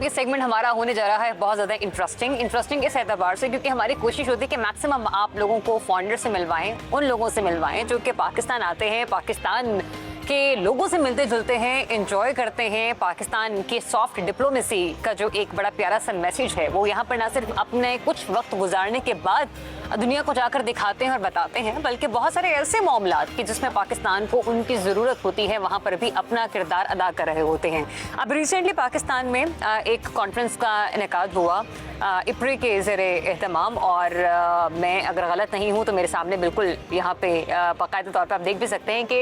ये सेगमेंट हमारा होने जा रहा है बहुत ज़्यादा इंटरेस्टिंग इस एतबार से क्योंकि हमारी कोशिश होती है कि मैक्सिमम आप लोगों को फॉरेनर से मिलवाएं, उन लोगों से मिलवाएं जो कि पाकिस्तान आते हैं, पाकिस्तान के लोगों से मिलते जुलते हैं, एंजॉय करते हैं। पाकिस्तान की सॉफ्ट डिप्लोमेसी का जो एक बड़ा प्यारा सा मैसेज है वो यहाँ पर ना सिर्फ अपने कुछ वक्त गुजारने के बाद दुनिया को जाकर दिखाते हैं और बताते हैं, बल्कि बहुत सारे ऐसे मामलात कि जिसमें पाकिस्तान को उनकी ज़रूरत होती है वहाँ पर भी अपना किरदार अदा कर रहे होते हैं। अब रिसेंटली पाकिस्तान में एक कॉन्फ्रेंस का इनेकाद हुआ इप्री के ज़रिए एहतमाम, और मैं अगर गलत नहीं हूँ तो मेरे सामने बिल्कुल यहाँ पे बाकायदा तौर पर आप देख भी सकते हैं कि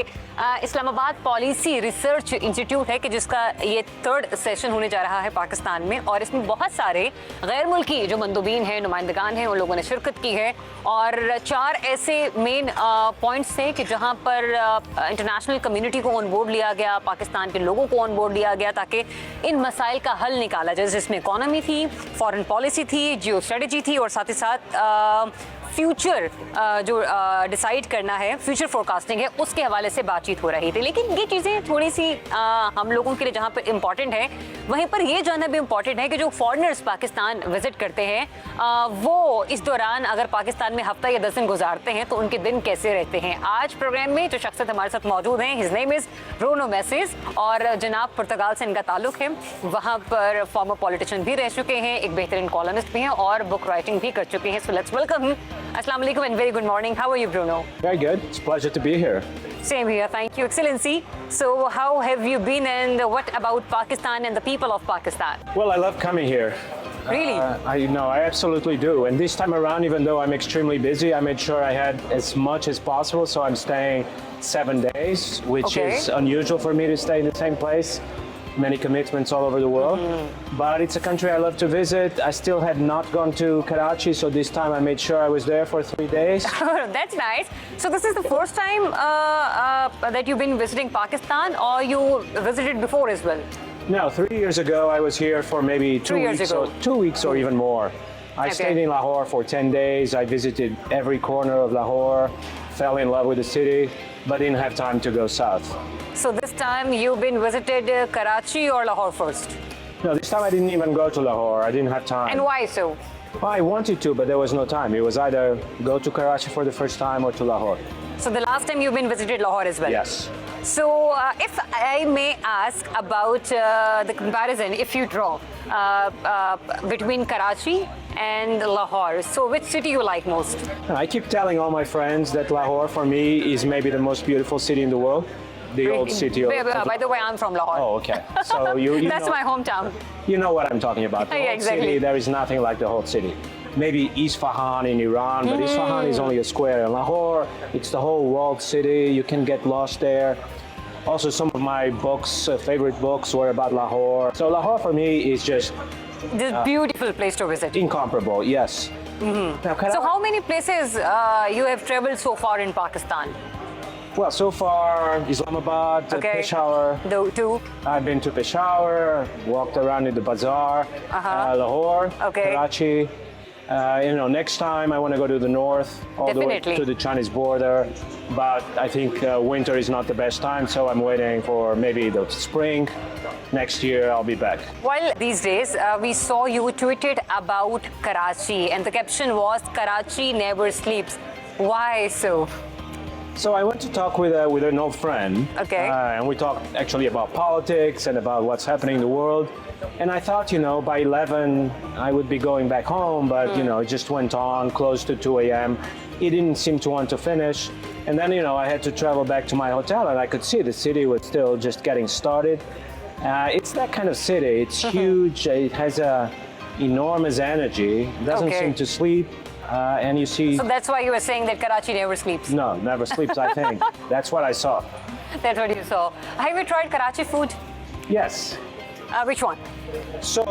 इस्लामाबाद पॉलिसी रिसर्च इंस्टीट्यूट है कि जिसका ये 3rd सेशन होने जा रहा है पाकिस्तान में, और इसमें बहुत सारे गैर मुल्की जो मंदुबीन हैं, नुमाइंदगान हैं, उन लोगों ने शिरकत की है। और 4 ऐसे मेन पॉइंट्स थे कि जहाँ पर इंटरनेशनल कम्युनिटी को ऑन बोर्ड लिया गया, पाकिस्तान के लोगों को ऑन बोर्ड लिया गया ताकि इन मसाइल का हल निकाला जाए, जिसमें इकॉनमी थी, फॉरेन पॉलिसी थी, जियो स्ट्रेटजी थी, और साथ ही साथ फ्यूचर जो डिसाइड करना है, फ्यूचर फोरकास्टिंग है, उसके हवाले से बातचीत हो रही थी। लेकिन ये चीज़ें थोड़ी सी हम लोगों के लिए जहाँ पर इम्पॉर्टेंट है, वहीं पर ये जानना भी इम्पॉर्टेंट है कि जो फॉरेनर्स पाकिस्तान विजिट करते हैं वो इस दौरान अगर पाकिस्तान में हफ्ता या 10 दिन गुजारते हैं तो उनके दिन कैसे रहते हैं। आज प्रोग्राम में जो शख्सियत हमारे साथ मौजूद हैं, his name is Rono message, और जनाब पुर्तगाल से इनका ताल्लुक है। वहाँ पर फॉर्मर पॉलिटिशियन भी रह चुके हैं, एक बेहतरीन कॉलमिस्ट भी हैं और बुक राइटिंग भी कर चुके हैं। So let's welcome. Assalamu alaikum and very good morning. How are you, Bruno? Very good. It's a pleasure to be here. Same here. Thank you, Excellency. So how have you been, and what about Pakistan and the people of Pakistan? Well, I love coming here. Really? I absolutely do. And this time around, even though I'm extremely busy, I made sure I had as much as possible. So I'm staying 7 days, which is unusual for me to stay in the same place. Many commitments all over the world, but it's a country I love to visit. I still had not gone to Karachi, so this time I made sure I was there for 3 days. That's nice. So this is the first time that you've been visiting Pakistan, or you visited before as well? No, 3 years ago I was here for maybe 2 weeks, or 2 weeks or even more. I stayed in Lahore for 10 days. I visited every corner of Lahore, fell in love with the city, but didn't have time to go south. So this time you've been visited Karachi or Lahore first? No, this time I didn't even go to Lahore. I didn't have time. And why so? Well, I wanted to, but there was no time. It was either go to Karachi for the first time or to Lahore. So the last time you've been visited Lahore as well? Yes. So if I may ask about the comparison, if you draw between Karachi and Lahore, so which city you like most? I keep telling all my friends that Lahore for me is maybe the most beautiful city in the world. The old city of... By the way, I'm from Lahore. Oh, okay. So you That's my hometown. You know what I'm talking about. The Yeah, whole exactly. city, there is nothing like the whole city. Maybe Isfahan in Iran, but Isfahan is only a square. In Lahore, it's the whole walled city. You can get lost there. Also, some of my books, favorite books, were about Lahore. So Lahore for me is just... This beautiful place to visit. Incomparable, yes. Now, So how many places you have traveled so far in Pakistan? Well, so far, Islamabad, Peshawar. Two. I've been to Peshawar, walked around in the bazaar, Lahore, Karachi. Next time I want to go to the north, all the way to the Chinese border. But I think winter is not the best time, so I'm waiting for maybe the spring. Next year I'll be back. Well, these days we saw you tweeted about Karachi, and the caption was "Karachi never sleeps." Why so? So I went to talk with an old friend, and we talked actually about politics and about what's happening in the world. And I thought, by 11 I would be going back home, but it just went on close to 2 a.m. He didn't seem to want to finish, and then I had to travel back to my hotel, and I could see the city was still just getting started. It's that kind of city. It's huge. It has a enormous energy. It doesn't seem to sleep. And you see... So that's why you were saying that Karachi never sleeps? No, never sleeps, I think. That's what I saw. That's what you saw. Have you tried Karachi food? Yes. Which one? So,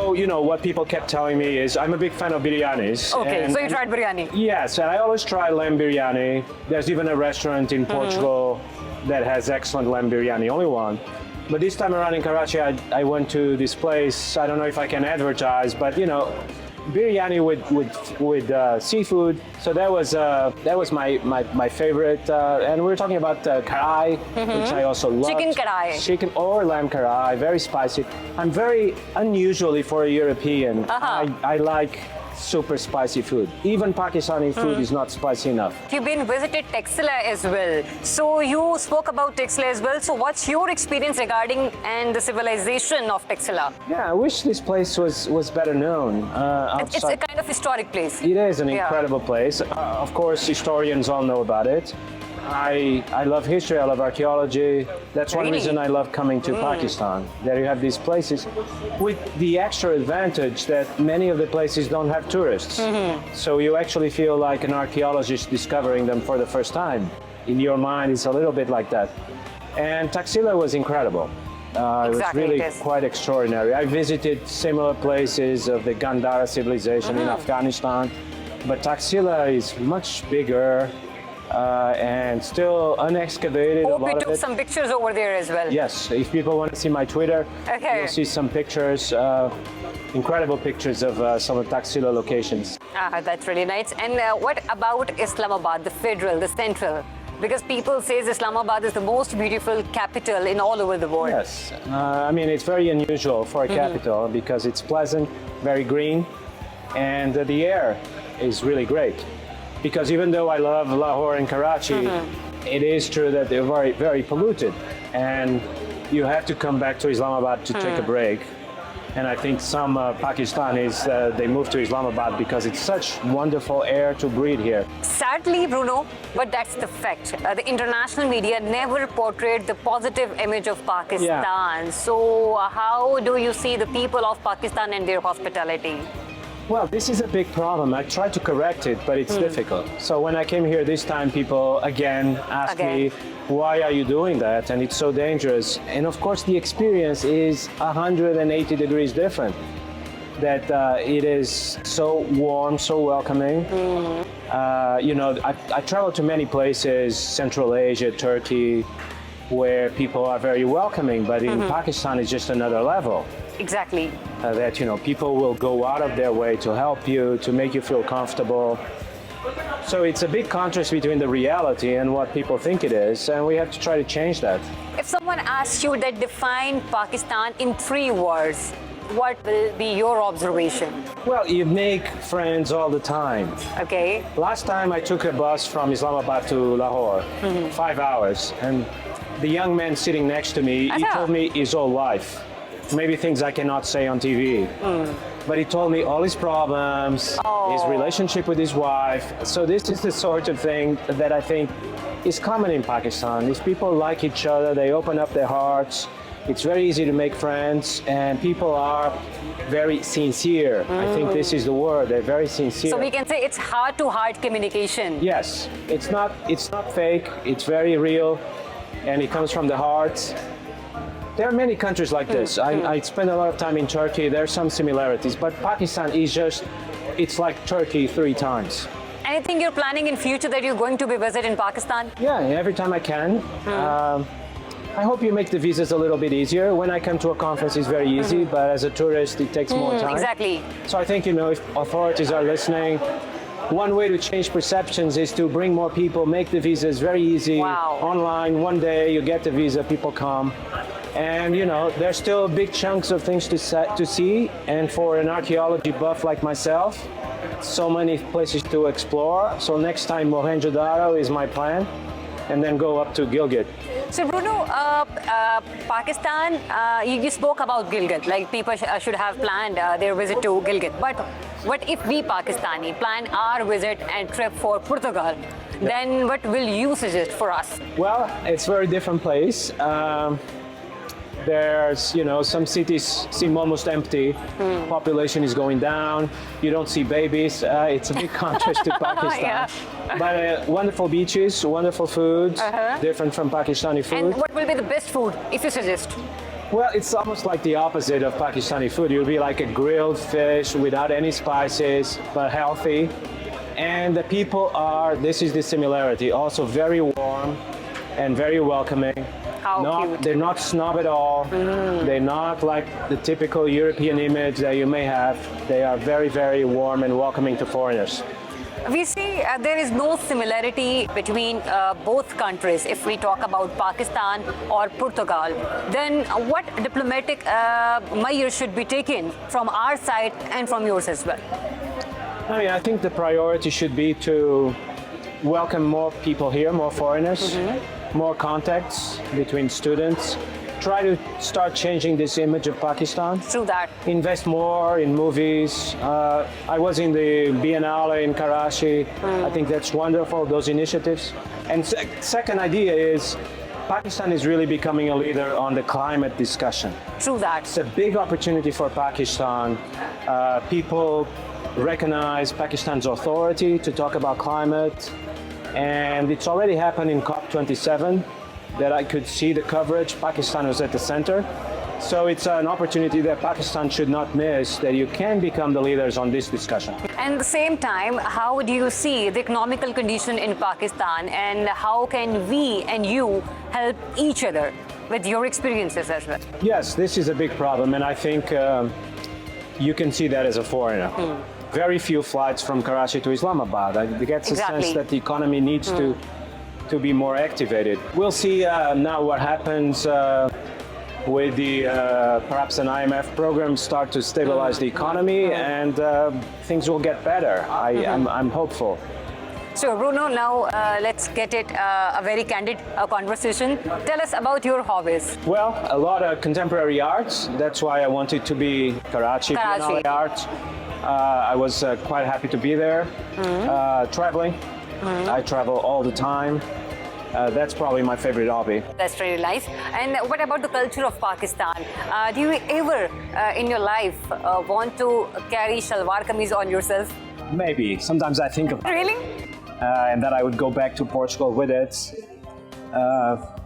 what people kept telling me is I'm a big fan of biryanis. Okay, so you tried biryani? Yes, and I always try lamb biryani. There's even a restaurant in Portugal that has excellent lamb biryani, only one. But this time around in Karachi, I went to this place. I don't know if I can advertise, but biryani with seafood. So that was my favorite. And we were talking about karai, which I also love. Chicken karai. Chicken or lamb karai, very spicy. I'm very unusually for a European. I like super spicy food. Even Pakistani food is not spicy enough. You've been visited Taxila as well. So you spoke about Taxila as well. So what's your experience regarding and the civilization of Taxila? Yeah, I wish this place was better known. It's a kind of historic place. It is an incredible place. Of course, historians all know about it. I love history, I love archaeology. That's one reason I love coming to Pakistan. There you have these places with the extra advantage that many of the places don't have tourists. So you actually feel like an archaeologist discovering them for the first time. In your mind, it's a little bit like that. And Taxila was incredible. It was really quite extraordinary. I visited similar places of the Gandhara civilization in Afghanistan, but Taxila is much bigger. And still unexcavated. Hope you took some pictures over there as well. Yes, if people want to see my Twitter, you'll see some pictures, incredible pictures of some of Taxila locations. That's really nice. And what about Islamabad, the federal, the central? Because people say Islamabad is the most beautiful capital in all over the world. Yes, I mean, it's very unusual for a capital because it's pleasant, very green, and the air is really great. Because even though I love Lahore and Karachi, it is true that they're very, very polluted. And you have to come back to Islamabad to take a break. And I think some Pakistanis, they move to Islamabad because it's such wonderful air to breathe here. Sadly, Bruno, but that's the fact. The international media never portrayed the positive image of Pakistan. So how do you see the people of Pakistan and their hospitality? Well, this is a big problem. I try to correct it, but it's difficult. So when I came here this time, people again asked me, why are you doing that? And it's so dangerous. And of course, the experience is 180 degrees different. That it is so warm, so welcoming. You know, I travel to many places, Central Asia, Turkey, where people are very welcoming, but in Pakistan, it's just another level. Exactly. That, you know, people will go out of their way to help you, to make you feel comfortable. So it's a big contrast between the reality and what people think it is, and we have to try to change that. If someone asks you that define Pakistan in 3 words, what will be your observation? Well, you make friends all the time. Okay. Last time I took a bus from Islamabad to Lahore, 5 hours, and the young man sitting next to me, he told me his whole life. Maybe things I cannot say on TV. But he told me all his problems, his relationship with his wife. So this is the sort of thing that I think is common in Pakistan. These people like each other, they open up their hearts. It's very easy to make friends, and people are very sincere. I think this is the word, they're very sincere. So we can say it's heart-to-heart communication. Yes, it's not fake, it's very real, and it comes from the heart. There are many countries like this. I spent a lot of time in Turkey. There are some similarities, but Pakistan is just, it's like Turkey 3 times. Anything you're planning in future that you're going to be visiting Pakistan? Yeah, every time I can. I hope you make the visas a little bit easier. When I come to a conference, it's very easy, but as a tourist, it takes more time. Exactly. So I think, you know, if authorities are listening, one way to change perceptions is to bring more people, make the visas very easy. Online, one day you get the visa, people come. And, you know, there's still big chunks of things to see. And for an archaeology buff like myself, so many places to explore. So next time, Mohenjo-Daro is my plan. And then go up to Gilgit. So Bruno, Pakistan, you spoke about Gilgit, like people should have planned their visit to Gilgit. But what if we Pakistani plan our visit and trip for Portugal? Then what will you suggest for us? Well, it's a very different place. There's, you know, some cities seem almost empty. Population is going down. You don't see babies. It's a big contrast to Pakistan. But wonderful beaches, wonderful foods, different from Pakistani food. And what will be the best food, if you suggest? Well, it's almost like the opposite of Pakistani food. It will be like a grilled fish without any spices, but healthy. And the people are, this is the similarity, also very warm and very welcoming. How cute. They're not snob at all. They're not like the typical European image that you may have. They are very, very warm and welcoming to foreigners. We see there is no similarity between both countries. If we talk about Pakistan or Portugal, then what diplomatic measures should be taken from our side and from yours as well? I mean, I think the priority should be to welcome more people here, more foreigners, more contacts between students. Try to start changing this image of Pakistan. Through that. Invest more in movies. I was in the Biennale in Karachi. I think that's wonderful, those initiatives. And second idea is Pakistan is really becoming a leader on the climate discussion. True that. It's a big opportunity for Pakistan. People recognize Pakistan's authority to talk about climate. And it's already happened in COP27 that I could see the coverage. Pakistan was at the center. So it's an opportunity that Pakistan should not miss, that you can become the leaders on this discussion. And at the same time, how do you see the economical condition in Pakistan, and how can we and you help each other with your experiences as well? Yes, this is a big problem, and I think you can see that as a foreigner. Very few flights from Karachi to Islamabad. I get the sense that the economy needs to be more activated. We'll see now what happens with the perhaps an IMF program start to stabilize the economy, and things will get better. I'm hopeful. So Bruno, now let's get it a very candid conversation. Tell us about your hobbies. Well, a lot of contemporary arts. That's why I wanted to be Karachi Biennale Arts. I was quite happy to be there. Traveling. I travel all the time. That's probably my favorite hobby. That's really nice. And what about the culture of Pakistan? Do you ever in your life want to carry shalwar kameez on yourself? Maybe. Sometimes I think about Really? and that I would go back to Portugal with it.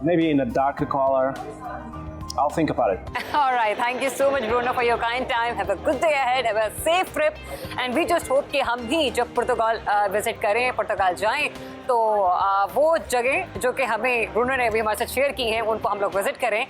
Maybe in a darker color. I'll think about it. All right. Thank you so much, Bruno, for your kind time. Have a good day ahead. Have a safe trip. And we just hope कि हम भी जब पुर्तगाल visit करें, पुर्तगाल जाएं, तो वो जगह जो कि हमें ब्रूनो ने अभी हमारे साथ शेयर की हैं, उनको हम लोग विजिट करें.